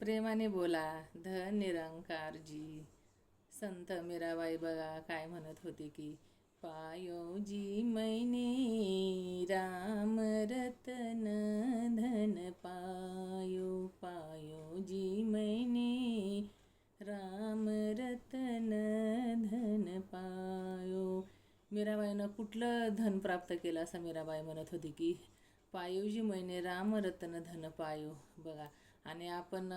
प्रेमाने बोला धन निरंकार जी. संत मीराबाई बघा काय म्हणत होती की पायो जी मैने राम रतन धन पायो पायो जी मैने राम रतन धन पायो. मीराबाईनं कुठलं धन प्राप्त केलं असं मीराबाई म्हणत होती की पायोजी मैने राम रतन धन पायो. बघा, आणि आपण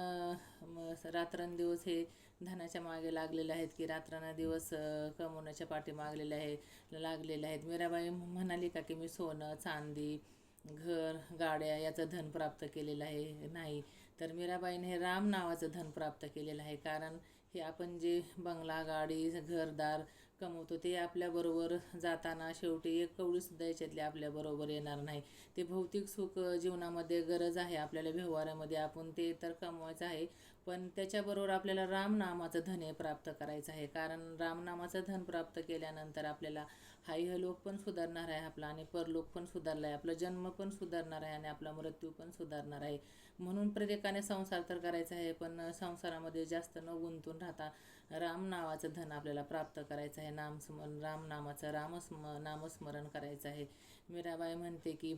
रात्रंदिवस हे धनाच्या मागे लागलेले आहेत की रात्रंदिवस कमवण्याच्या पाठी लागलेले आहेत. मीराबाई म्हणाली का की मी सोनं चांदी घर गाड्या याचं धन प्राप्त केलेलं आहे? नाही. तर मीराबाईने हे राम नावाचं धन प्राप्त केलेलं आहे. कारण हे आपण जे बंगला गाडी घरदार कमवतो ते आपल्याबरोबर जाताना शेवटी एक कवडीसुद्धा याच्यातले आपल्याबरोबर येणार नाही. ते भौतिक सुख जीवनामध्ये गरज आहे आपल्याला, व्यवहारामध्ये आपण ते तर कमवायचं आहे, पण त्याच्याबरोबर आपल्याला रामनामाचं धन हे प्राप्त करायचं आहे. कारण रामनामाचं धन प्राप्त केल्यानंतर आपल्याला हा इहलोक पण सुधारणार आहे आपला, आणि परलोक पण सुधारला आहे, आपला जन्म पण सुधारणार आहे, आणि आपला मृत्यू पण सुधारणार आहे. म्हणून प्रत्येकाने संसार तर करायचा आहे, पण संसारामध्ये जास्त न गुंतून राहता राम नावाचं धन आपल्याला प्राप्त करायचं आहे. रामनामाचं नामस्मरण करायचं आहे. मीराबाई म्हणते की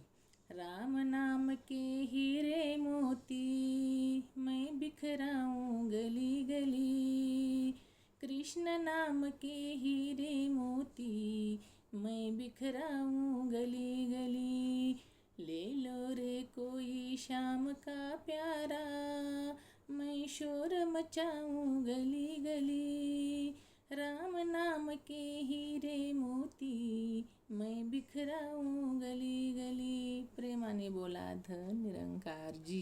राम नाम के हीरे मोती मैं बिखराऊं गली गली. कृष्ण नाम के हीरे मोती मैं बिखराऊं गली गली. ले लो रे कोई शाम का प्यारा मैं शोर मचाऊं गली गली. राम नाम के हीरे मोती मैं बिखराऊं गली गली. प्रेमाने बोला धन निरंकार जी.